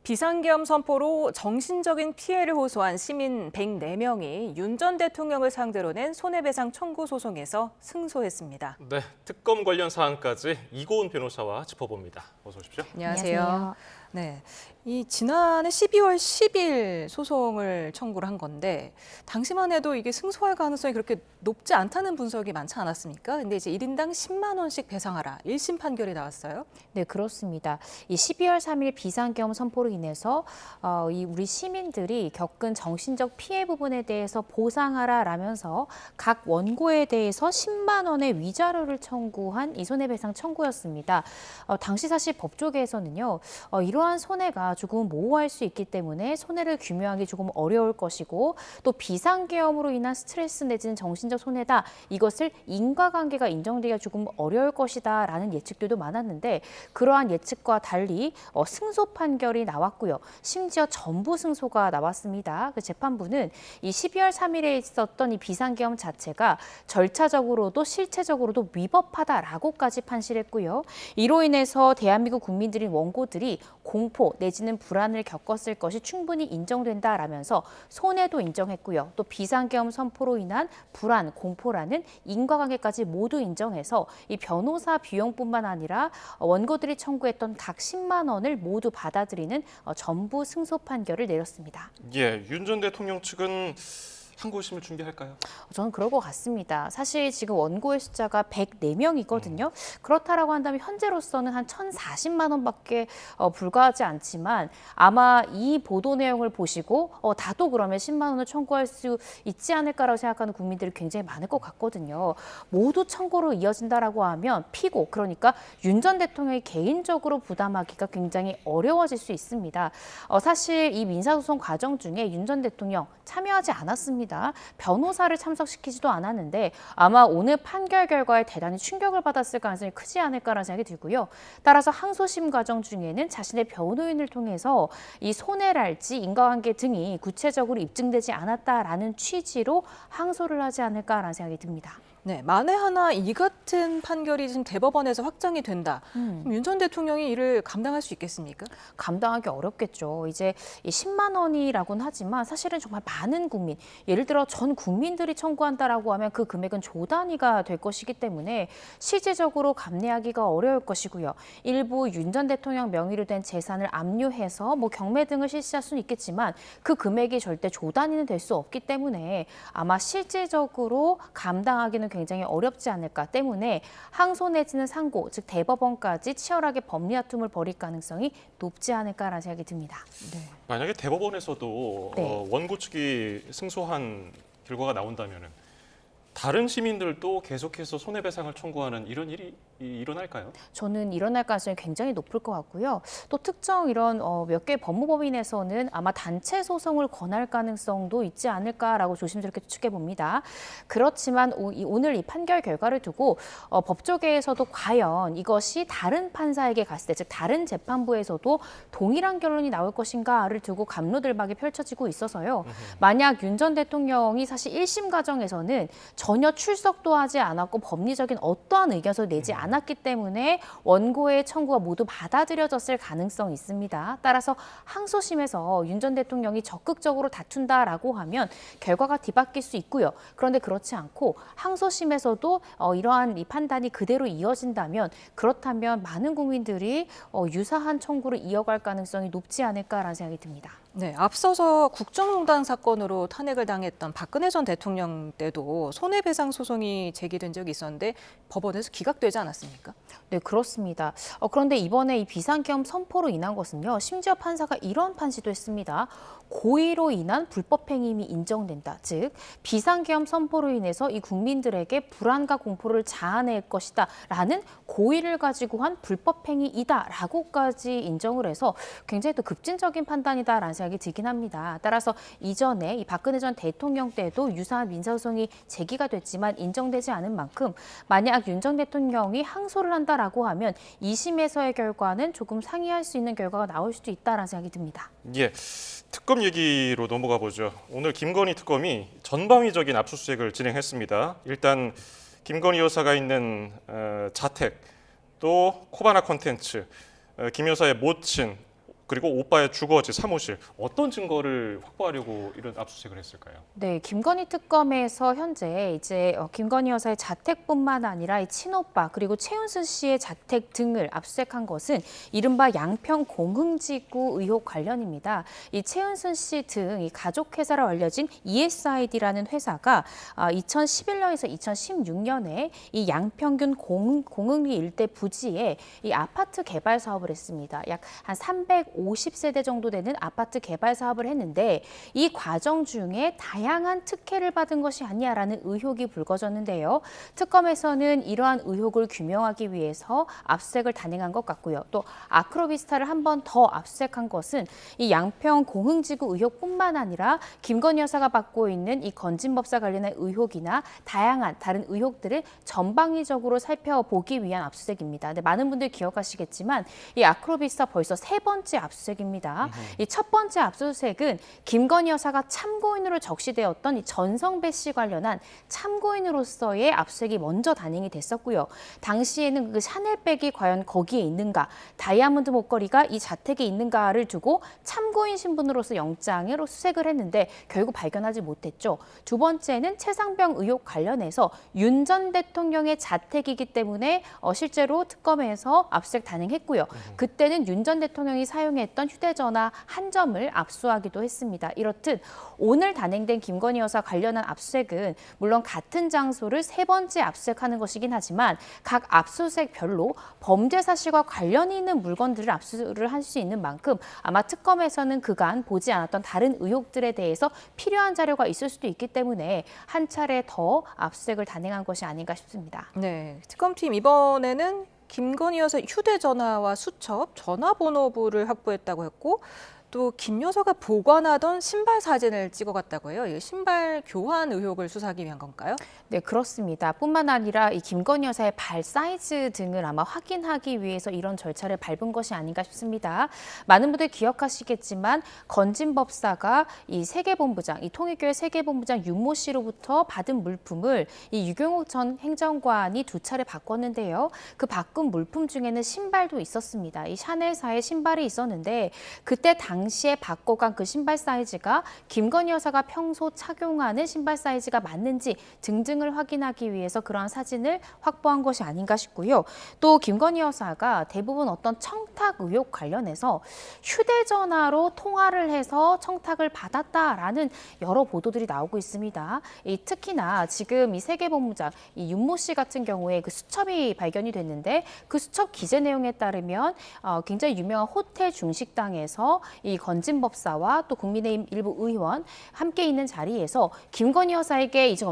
비상계엄 선포로 정신적인 피해를 호소한 시민 104명이 윤 전 대통령을 상대로 낸 손해배상 청구 소송에서 승소했습니다. 네, 특검 관련 사안까지 이고은 변호사와 짚어봅니다. 어서 오십시오. 안녕하세요. 네, 이 지난해 12월 10일 소송을 청구를 한 건데 당시만 해도 이게 승소할 가능성이 그렇게 높지 않다는 분석이 많지 않았습니까? 근데 이제 1인당 10만 원씩 배상하라 1심 판결이 나왔어요. 네, 그렇습니다. 이 12월 3일 비상계엄 선포로 인해서 우리 시민들이 겪은 정신적 피해 부분에 대해서 보상하라라면서 각 원고에 대해서 10만 원의 위자료를 청구한 이 손해배상 청구였습니다. 당시 사실 법조계에서는요, 이러한 손해가 조금 모호할 수 있기 때문에 손해를 규명하기 조금 어려울 것이고 또 비상계엄으로 인한 스트레스 내지는 정신적 손해다. 이것을 인과관계가 인정되기가 조금 어려울 것이다라는 예측들도 많았는데 그러한 예측과 달리 승소 판결이 나왔고요. 심지어 전부 승소가 나왔습니다. 그 재판부는 이 12월 3일에 있었던 이 비상계엄 자체가 절차적으로도 실체적으로도 위법하다라고까지 판시했고요. 이로 인해서 대한민국 국민들인 원고들이 공포 내지는 불안을 겪었을 것이 충분히 인정된다라면서 손해도 인정했고요. 또 비상계엄 선포로 인한 불안, 공포라는 인과관계까지 모두 인정해서 이 변호사 비용뿐만 아니라 원고들이 청구했던 각 10만 원을 모두 받아들이는 전부 승소 판결을 내렸습니다. 예, 윤 전 대통령 측은 항고심을 준비할까요? 저는 그럴 것 같습니다. 사실 지금 원고의 숫자가 104명이거든요. 그렇다라고 한다면 현재로서는 한 1,040만 원밖에 불과하지 않지만 아마 이 보도 내용을 보시고 다도 그러면 10만 원을 청구할 수 있지 않을까라고 생각하는 국민들이 굉장히 많을 것 같거든요. 모두 청구로 이어진다라고 하면 피고, 그러니까 윤 전 대통령이 개인적으로 부담하기가 굉장히 어려워질 수 있습니다. 사실 이 민사소송 과정 중에 윤 전 대통령 참여하지 않았습니다. 변호사를 참석시키지도 않았는데 아마 오늘 판결 결과에 대단히 충격을 받았을 가능성이 크지 않을까라는 생각이 들고요. 따라서 항소심 과정 중에는 자신의 변호인을 통해서 이 손해랄지 인과관계 등이 구체적으로 입증되지 않았다라는 취지로 항소를 하지 않을까라는 생각이 듭니다. 네, 만에 하나 이 같은 판결이 지금 대법원에서 확정이 된다. 윤 전 대통령이 이를 감당할 수 있겠습니까? 감당하기 어렵겠죠. 이제 이 10만 원이라고는 하지만 사실은 정말 많은 국민, 예를 들어 전 국민들이 청구한다라고 하면 그 금액은 조 단위가 될 것이기 때문에 실질적으로 감내하기가 어려울 것이고요. 일부 윤 전 대통령 명의로 된 재산을 압류해서 경매 등을 실시할 수는 있겠지만 그 금액이 절대 조 단위는 될 수 없기 때문에 아마 실질적으로 감당하기는 굉장히 어렵지 않을까 때문에 항소 내지는 상고, 즉 대법원까지 치열하게 법리 다툼을 벌일 가능성이 높지 않을까라는 생각이 듭니다. 네. 만약에 대법원에서도 네. 원고 측이 승소한 결과가 나온다면은 다른 시민들도 계속해서 손해배상을 청구하는 이런 일이 일어날까요? 저는 일어날 가능성이 굉장히 높을 것 같고요. 또 특정 이런 몇 개 법무법인에서는 아마 단체 소송을 권할 가능성도 있지 않을까라고 조심스럽게 추측해 봅니다. 그렇지만 오늘 이 판결 결과를 두고 법조계에서도 과연 이것이 다른 판사에게 갔을 때, 즉 다른 재판부에서도 동일한 결론이 나올 것인가를 두고 갑로들박이 펼쳐지고 있어서요. 만약 윤 전 대통령이 사실 1심 과정에서는 전혀 출석도 하지 않았고 법리적인 어떠한 의견서를 내지 않았기 때문에 원고의 청구가 모두 받아들여졌을 가능성이 있습니다. 따라서 항소심에서 윤 전 대통령이 적극적으로 다툰다라고 하면 결과가 뒤바뀔 수 있고요. 그런데 그렇지 않고 항소심에서도 이러한 이 판단이 그대로 이어진다면 그렇다면 많은 국민들이 유사한 청구를 이어갈 가능성이 높지 않을까라는 생각이 듭니다. 네, 앞서서 국정농단 사건으로 탄핵을 당했던 박근혜 전 대통령 때도 손해배상 소송이 제기된 적이 있었는데 법원에서 기각되지 않았습니까? 네, 그렇습니다. 그런데 이번에 이 비상계엄 선포로 인한 것은요, 심지어 판사가 이런 판시도 했습니다. 고의로 인한 불법행위 인정된다. 즉, 비상계엄 선포로 인해서 이 국민들에게 불안과 공포를 자아낼 것이다 라는 고의를 가지고 한 불법행위이다 라고까지 인정을 해서 굉장히 또 급진적인 판단이다라는 생각이 들긴 합니다. 따라서 이전에 이 박근혜 전 대통령 때도 유사한 민사소송이 제기가 됐지만 인정되지 않은 만큼 만약 윤 전 대통령이 항소를 한다라고 하면 2심에서의 결과는 조금 상이할 수 있는 결과가 나올 수도 있다라는 생각이 듭니다. 예, 특검 얘기로 넘어가 보죠. 오늘 김건희 특검이 전방위적인 압수수색을 진행했습니다. 일단 김건희 여사가 있는 자택, 또 코바나 콘텐츠, 김 여사의 모친, 그리고 오빠의 주거지, 사무실, 어떤 증거를 확보하려고 이런 압수수색을 했을까요? 네, 김건희 특검에서 현재 이제 김건희 여사의 자택뿐만 아니라 이 친오빠 그리고 최은순 씨의 자택 등을 압수수색한 것은 이른바 양평 공흥지구 의혹 관련입니다. 이 최은순 씨 등 이 가족회사로 알려진 ESID라는 회사가 2011년에서 2016년에 이 양평균 공흥리 일대 부지에 이 아파트 개발 사업을 했습니다. 약 한 350세대 정도 되는 아파트 개발 사업을 했는데 이 과정 중에 다양한 특혜를 받은 것이 아니냐라는 의혹이 불거졌는데요. 특검에서는 이러한 의혹을 규명하기 위해서 압수수색을 단행한 것 같고요. 또 아크로비스타를 한 번 더 압수수색한 것은 이 양평 공흥지구 의혹뿐만 아니라 김건희 여사가 받고 있는 이 건진법사 관련한 의혹이나 다양한 다른 의혹들을 전방위적으로 살펴보기 위한 압수수색입니다. 근데 많은 분들이 기억하시겠지만 이 아크로비스타 벌써 세 번째 압수수색입니다. 이 첫 번째 압수수색은 김건희 여사가 참고인으로 적시되었던 이 전성배 씨 관련한 참고인으로서의 압수수색이 먼저 단행이 됐었고요. 당시에는 그 샤넬백이 과연 거기에 있는가, 다이아몬드 목걸이가 이 자택에 있는가를 두고 참고인 신분으로서 영장으로 수색을 했는데 결국 발견하지 못했죠. 두 번째는 최상병 의혹 관련해서 윤 전 대통령의 자택이기 때문에 실제로 특검에서 압수수색 단행했고요. 그때는 윤 전 대통령이 사용했던 휴대전화 한 점을 압수하기도 했습니다. 이렇듯 오늘 단행된 김건희 여사 관련한 압수수색은 물론 같은 장소를 세 번째 압수수색하는 것이긴 하지만 각 압수수색별로 범죄 사실과 관련이 있는 물건들을 압수를 할 수 있는 만큼 아마 특검에서는 그간 보지 않았던 다른 의혹들에 대해서 필요한 자료가 있을 수도 있기 때문에 한 차례 더 압수수색을 단행한 것이 아닌가 싶습니다. 네, 특검팀 이번에는 김건희 여사 휴대전화와 수첩, 전화번호부를 확보했다고 했고 또 김 여사가 보관하던 신발 사진을 찍어갔다고 해요. 이 신발 교환 의혹을 수사하기 위한 건가요? 네, 그렇습니다. 뿐만 아니라 이 김건희 여사의 발 사이즈 등을 아마 확인하기 위해서 이런 절차를 밟은 것이 아닌가 싶습니다. 많은 분들이 기억하시겠지만 건진법사가 이 세계본부장, 이 통일교회 세계본부장 윤모 씨로부터 받은 물품을 이 유경옥 전 행정관이 두 차례 바꿨는데요. 그 바꾼 물품 중에는 신발도 있었습니다. 이 샤넬사의 신발이 있었는데 그때 당시에 바꿔간 그 신발 사이즈가 김건희 여사가 평소 착용하는 신발 사이즈가 맞는지 등등을 확인하기 위해서 그러한 사진을 확보한 것이 아닌가 싶고요. 또 김건희 여사가 대부분 어떤 청탁 의혹 관련해서 휴대전화로 통화를 해서 청탁을 받았다라는 여러 보도들이 나오고 있습니다. 특히나 지금 이 세계본부장 이 윤모 씨 같은 경우에 그 수첩이 발견이 됐는데 그 수첩 기재 내용에 따르면 굉장히 유명한 호텔 중식당에서 이 건진법사와 또 국민의힘 일부 의원 함께 있는 자리에서 김건희 여사에게 이제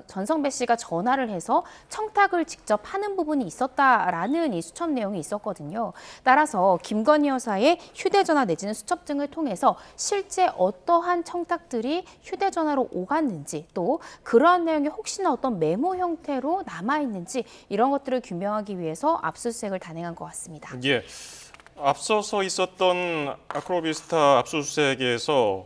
전성배 씨가 전화를 해서 청탁을 직접 하는 부분이 있었다라는 이 수첩 내용이 있었거든요. 따라서 김건희 여사의 휴대전화 내지는 수첩 등을 통해서 실제 어떠한 청탁들이 휴대전화로 오갔는지 또 그러한 내용이 혹시나 어떤 메모 형태로 남아있는지 이런 것들을 규명하기 위해서 압수수색을 단행한 것 같습니다. 예. 앞서서 있었던 아크로비스타 압수수색에서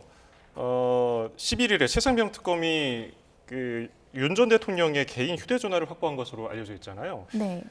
11일에 최상병 특검이 그 윤 전 대통령의 개인 휴대전화를 확보한 것으로 알려져 있잖아요. 네.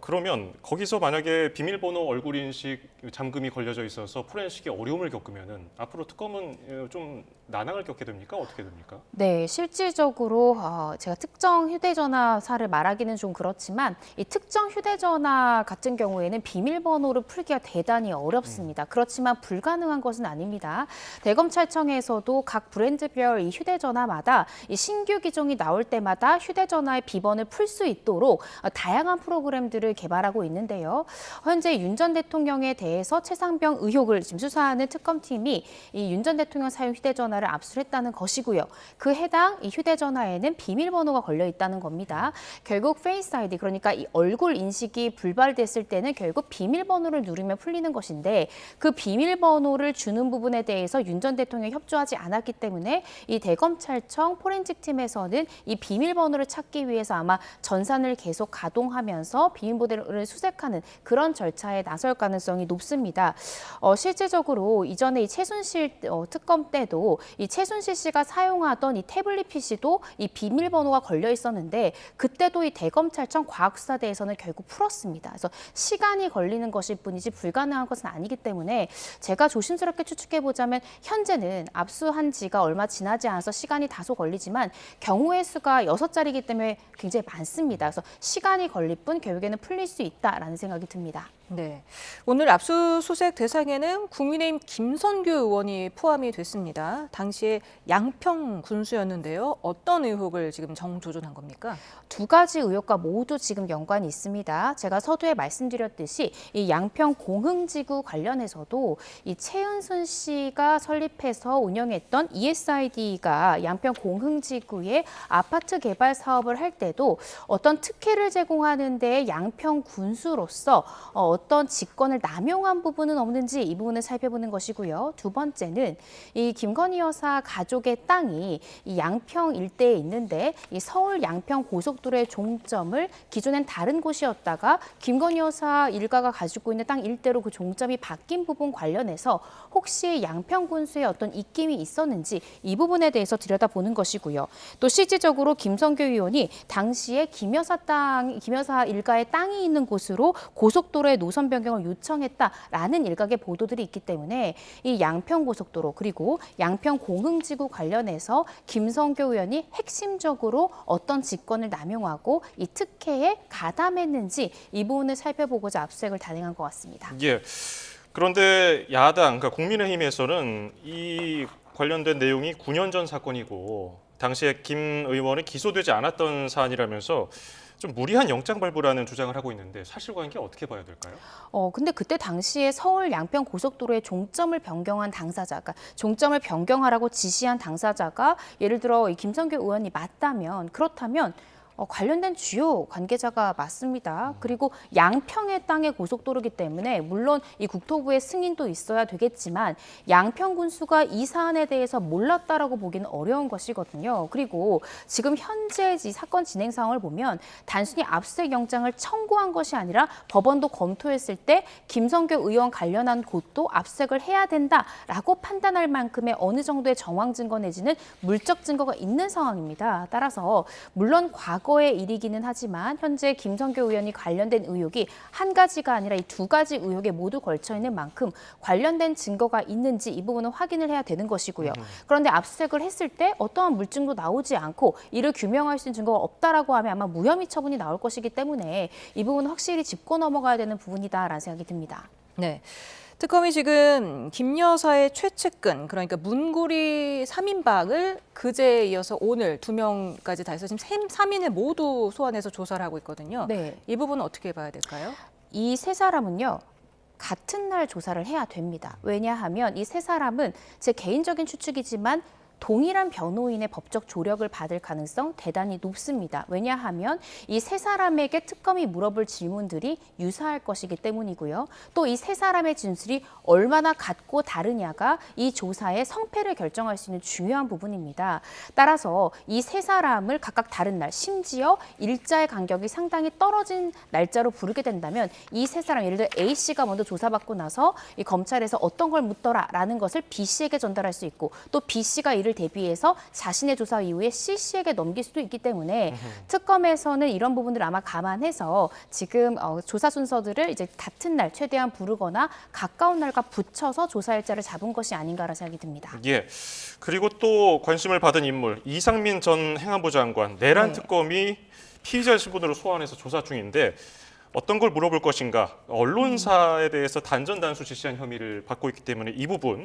그러면 거기서 만약에 비밀번호 얼굴 인식 잠금이 걸려져 있어서 포렌식에 어려움을 겪으면은 앞으로 특검은 좀 난항을 겪게 됩니까? 어떻게 됩니까? 네, 실질적으로 제가 특정 휴대전화사를 말하기는 좀 그렇지만 이 특정 휴대전화 같은 경우에는 비밀번호를 풀기가 대단히 어렵습니다. 그렇지만 불가능한 것은 아닙니다. 대검찰청에서도 각 브랜드별 이 휴대전화마다 이 신규 기종이 나올 때마다 휴대전화의 비번을 풀 수 있도록 다양한 프로그램들을 개발하고 있는데요. 현재 윤 전 대통령에 대해서 최상병 의혹을 지금 수사하는 특검팀이 이 윤 전 대통령 사용 휴대전화를 압수를 했다는 것이고요. 그 해당 이 휴대전화에는 비밀번호가 걸려 있다는 겁니다. 결국 페이스 아이디, 그러니까 이 얼굴 인식이 불발됐을 때는 결국 비밀번호를 누르면 풀리는 것인데 그 비밀번호를 주는 부분에 대해서 윤 전 대통령이 협조하지 않았기 때문에 이 대검찰청 포렌식팀에서는 이 비밀번호를 찾기 위해서 아마 전산을 계속 가동하면서 통해서 비밀보도를 수색하는 그런 절차에 나설 가능성이 높습니다. 실제적으로 이전에 이 최순실 특검 때도 이 최순실 씨가 사용하던 이 태블릿 PC도 이 비밀번호가 걸려 있었는데 그때도 이 대검찰청 과학수사대에서는 결국 풀었습니다. 그래서 시간이 걸리는 것일 뿐이지 불가능한 것은 아니기 때문에 제가 조심스럽게 추측해보자면 현재는 압수한 지가 얼마 지나지 않아서 시간이 다소 걸리지만 경우의 수가 6자리이기 때문에 굉장히 많습니다. 그래서 시간이 걸릴 뿐 결국에는 풀릴 수 있다라는 생각이 듭니다. 네, 오늘 압수수색 대상에는 국민의힘 김선규 의원이 포함이 됐습니다. 당시에 양평 군수였는데요. 어떤 의혹을 지금 정조준한 겁니까? 두 가지 의혹과 모두 지금 연관이 있습니다. 제가 서두에 말씀드렸듯이 이 양평 공흥지구 관련해서도 이 최은순 씨가 설립해서 운영했던 ESID가 양평 공흥지구의 아파트 개발 사업을 할 때도 어떤 특혜를 제공하는 데 양평 군수로서 어떤 직권을 남용한 부분은 없는지 이 부분을 살펴보는 것이고요. 두 번째는 이 김건희 여사 가족의 땅이 이 양평 일대에 있는데 이 서울 양평 고속도로의 종점을 기존엔 다른 곳이었다가 김건희 여사 일가가 가지고 있는 땅 일대로 그 종점이 바뀐 부분 관련해서 혹시 양평 군수의 어떤 입김이 있었는지 이 부분에 대해서 들여다보는 것이고요. 또 실질적으로 김성교 의원이 당시에 김 여사 일가의 땅이 있는 곳으로 고속도로의 노선 변경을 요청했다라는 일각의 보도들이 있기 때문에 이 양평 고속도로 그리고 양평 공흥지구 관련해서 김성교 의원이 핵심적으로 어떤 직권을 남용하고 이 특혜에 가담했는지 이 부분을 살펴보고자 압수수색을 단행한 것 같습니다. 예. 그런데 야당, 그러니까 국민의힘에서는 이 관련된 내용이 9년 전 사건이고 당시에 김 의원이 기소되지 않았던 사안이라면서 좀 무리한 영장 발부라는 주장을 하고 있는데 사실관계 어떻게 봐야 될까요? 근데 그때 당시에 서울 양평 고속도로의 종점을 변경한 당사자, 그러니까 종점을 변경하라고 지시한 당사자가 예를 들어 이 김성교 의원이 맞다면 그렇다면 관련된 주요 관계자가 맞습니다. 그리고 양평의 땅의 고속도로이기 때문에 물론 이 국토부의 승인도 있어야 되겠지만 양평 군수가 이 사안에 대해서 몰랐다라고 보기는 어려운 것이거든요. 그리고 지금 현재 이 사건 진행 상황을 보면 단순히 압수수색 영장을 청구한 것이 아니라 법원도 검토했을 때 김성교 의원 관련한 곳도 압수수색을 해야 된다라고 판단할 만큼의 어느 정도의 정황 증거 내지는 물적 증거가 있는 상황입니다. 따라서 물론 과거의 일이기는 하지만 현재 김성교 의원이 관련된 의혹이 한 가지가 아니라 이 두 가지 의혹에 모두 걸쳐 있는 만큼 관련된 증거가 있는지 이 부분은 확인을 해야 되는 것이고요. 그런데 압수수색을 했을 때 어떠한 물증도 나오지 않고 이를 규명할 수 있는 증거가 없다라고 하면 아마 무혐의 처분이 나올 것이기 때문에 이 부분은 확실히 짚고 넘어가야 되는 부분이다라는 생각이 듭니다. 네. 특검이 지금 김 여사의 최측근, 그러니까 문고리 3인방을 그제에 이어서 오늘 2명까지 다 해서 지금 3인을 모두 소환해서 조사를 하고 있거든요. 네. 이 부분은 어떻게 봐야 될까요? 이 세 사람은요. 같은 날 조사를 해야 됩니다. 왜냐하면 이 세 사람은 제 개인적인 추측이지만 동일한 변호인의 법적 조력을 받을 가능성 대단히 높습니다. 왜냐하면 이 세 사람에게 특검이 물어볼 질문들이 유사할 것이기 때문이고요. 또 이 세 사람의 진술이 얼마나 같고 다르냐가 이 조사의 성패를 결정할 수 있는 중요한 부분입니다. 따라서 이 세 사람을 각각 다른 날, 심지어 일자의 간격이 상당히 떨어진 날짜로 부르게 된다면 이 세 사람, 예를 들어 A 씨가 먼저 조사받고 나서 이 검찰에서 어떤 걸 묻더라라는 것을 B 씨에게 전달할 수 있고 또 B 씨가 이를 대비해서 자신의 조사 이후에 C 씨에게 넘길 수도 있기 때문에 특검에서는 이런 부분들을 아마 감안해서 지금 조사 순서들을 이제 같은 날 최대한 부르거나 가까운 날과 붙여서 조사 일자를 잡은 것이 아닌가라는 생각이 듭니다. 예. 그리고 또 관심을 받은 인물 이상민 전 행안부 장관 내란 특검이 피의자 신분으로 소환해서 조사 중인데 어떤 걸 물어볼 것인가, 언론사에 대해서 단전 단수 지시한 혐의를 받고 있기 때문에 이 부분,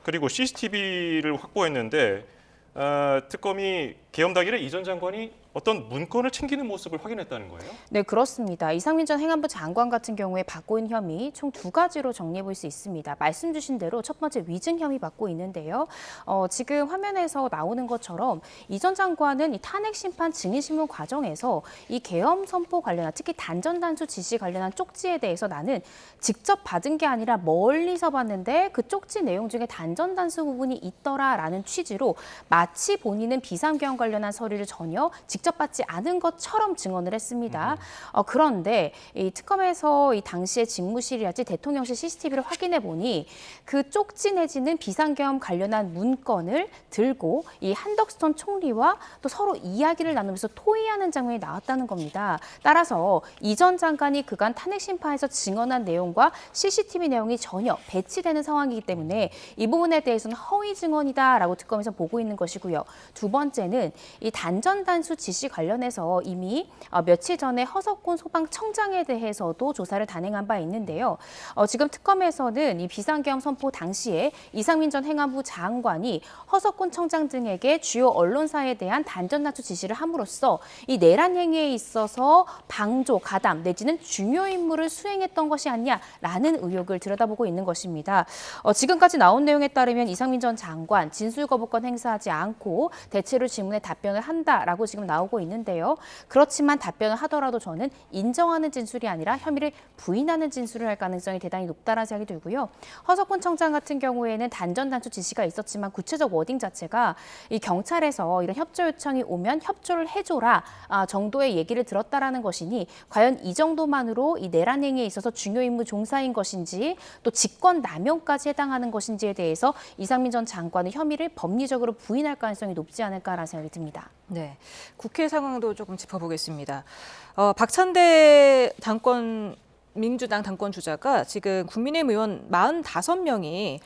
그리고 CCTV를 확보했는데 특검이 계엄 당일에 이 전 장관이 어떤 문건을 챙기는 모습을 확인했다는 거예요? 네, 그렇습니다. 이상민 전 행안부 장관 같은 경우에 받고 있는 혐의 총 2가지로 정리해 볼 수 있습니다. 말씀 주신 대로 첫 번째 위증 혐의 받고 있는데요. 지금 화면에서 나오는 것처럼 이 전 장관은 이 탄핵 심판 증인 신문 과정에서 이 계엄 선포 관련한 특히 단전 단수 지시 관련한 쪽지에 대해서 나는 직접 받은 게 아니라 멀리서 봤는데 그 쪽지 내용 중에 단전 단수 부분이 있더라라는 취지로 마치 본인은 비상계엄 관련한 서류를 전혀 직접 직접 받지 않은 것처럼 증언을 했습니다. 그런데 이 특검에서 이 당시의 집무실이랄지 대통령실 CCTV를 확인해 보니 그 쪽지 내지는 비상계엄 관련한 문건을 들고 이 한덕수전 총리와 또 서로 이야기를 나누면서 토의하는 장면이 나왔다는 겁니다. 따라서 이 전 장관이 그간 탄핵 심판에서 증언한 내용과 CCTV 내용이 전혀 배치되는 상황이기 때문에 이 부분에 대해서는 허위 증언이다라고 특검에서 보고 있는 것이고요. 두 번째는 이 단전 단수 지시 관련해서 이미 며칠 전에 허석훈 소방청장에 대해서도 조사를 단행한 바 있는데요. 지금 특검에서는 이 비상계엄 선포 당시에 이상민 전 행안부 장관이 허석훈 청장 등에게 주요 언론사에 대한 단전 단수 지시를 함으로써 이 내란 행위에 있어서 방조, 가담 내지는 중요 임무를 수행했던 것이 아니냐라는 의혹을 들여다보고 있는 것입니다. 지금까지 나온 내용에 따르면 이상민 전 장관 진술 거부권 행사하지 않고 대체로 질문에 답변을 한다라고 지금 나오고 있는데요. 그렇지만 답변을 하더라도 저는 인정하는 진술이 아니라 혐의를 부인하는 진술을 할 가능성이 대단히 높다라는 생각이 들고요. 허석훈 청장 같은 경우에는 단전 단수 지시가 있었지만 구체적 워딩 자체가 이 경찰에서 이런 협조 요청이 오면 협조를 해줘라 정도의 얘기를 들었다라는 것이니 과연 이 정도만으로 이 내란 행위에 있어서 중요 임무 종사인 것인지 또 직권 남용까지 해당하는 것인지에 대해서 이상민 전 장관의 혐의를 법리적으로 부인할 가능성이 높지 않을까라는 생각이 듭니다. 네, 국회 상황도 조금 짚어보겠습니다. 박찬대 민주당 당권 주자가 지금 국민의힘 의원 45명이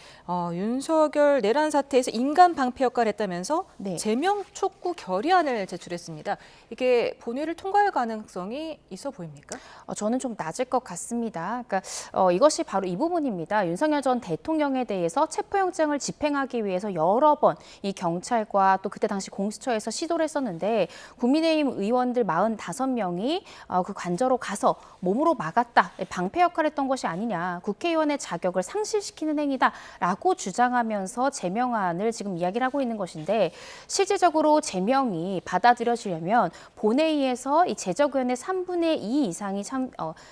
윤석열 내란 사태에서 인간 방패 역할을 했다면서 네. 제명 촉구 결의안을 제출했습니다. 이게 본회의를 통과할 가능성이 있어 보입니까? 저는 좀 낮을 것 같습니다. 그러니까 이것이 바로 이 부분입니다. 윤석열 전 대통령에 대해서 체포영장을 집행하기 위해서 여러 번 이 경찰과 또 그때 당시 공수처에서 시도를 했었는데 국민의힘 의원들 45명이 그 관저로 가서 몸으로 막았다. 방패 역할을 했던 것이 아니냐. 국회의원의 자격을 상실시키는 행위다라고 주장하면서 제명안을 지금 이야기를 하고 있는 것인데 실질적으로 제명이 받아들여지려면 본회의에서 이 제적의원의 3분의 2 이상이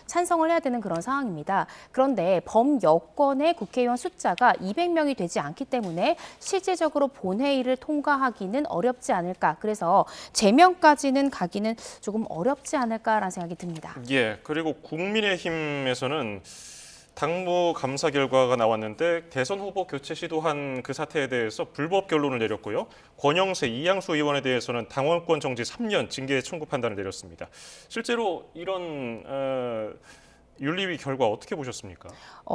찬성을 해야 되는 그런 상황입니다. 그런데 범여권의 국회의원 숫자가 200명이 되지 않기 때문에 실질적으로 본회의를 통과하기는 어렵지 않을까. 그래서 제명까지는 가기는 조금 어렵지 않을까라는 생각이 듭니다. 예, 그리고 국민의힘에서는 당무 감사 결과가 나왔는데 대선 후보 교체 시도한 그 사태에 대해서 불법 결론을 내렸고요. 권영세, 이양수 의원에 대해서는 당원권 정지 3년 징계 청구 판단을 내렸습니다. 실제로 이런 윤리위 결과 어떻게 보셨습니까?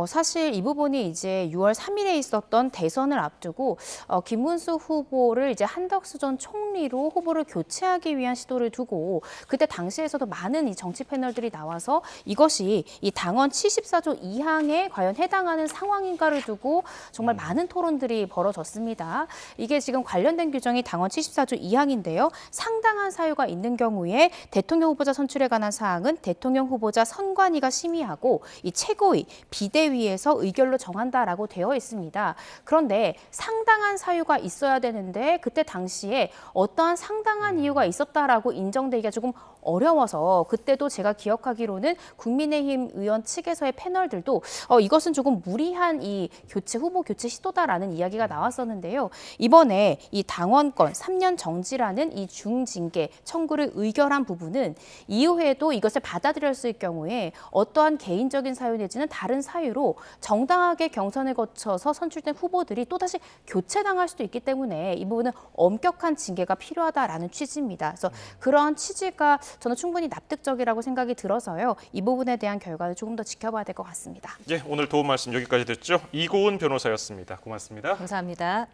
사실 이 부분이 이제 6월 3일에 있었던 대선을 앞두고 김문수 후보를 이제 한덕수 전 총리로 후보를 교체하기 위한 시도를 두고 그때 당시에서도 많은 이 정치 패널들이 나와서 이것이 이 당원 74조 2항에 과연 해당하는 상황인가를 두고 정말 많은 토론들이 벌어졌습니다. 이게 지금 관련된 규정이 당원 74조 2항인데요. 상당한 사유가 있는 경우에 대통령 후보자 선출에 관한 사항은 대통령 후보자 선관위가 심의하고 이 최고위, 비대위에서 의결로 정한다라고 되어 있습니다. 그런데 상당한 사유가 있어야 되는데 그때 당시에 어떠한 상당한 이유가 있었다라고 인정되기가 조금 어려워서 그때도 제가 기억하기로는 국민의힘 의원 측에서의 패널들도 이것은 조금 무리한 이 후보 교체 시도다라는 이야기가 나왔었는데요. 이번에 이 당원권 3년 정지라는 이 중징계 청구를 의결한 부분은 이후에도 이것을 받아들였을 경우에 어떠한 개인적인 사유 내지는 다른 사유로 정당하게 경선을 거쳐서 선출된 후보들이 또다시 교체당할 수도 있기 때문에 이 부분은 엄격한 징계가 필요하다라는 취지입니다. 그래서 그러한 취지가 저는 충분히 납득적이라고 생각이 들어서요. 이 부분에 대한 결과를 조금 더 지켜봐야 될 것 같습니다. 예, 오늘 도움 말씀 여기까지 듣죠. 이고은 변호사였습니다. 고맙습니다. 감사합니다.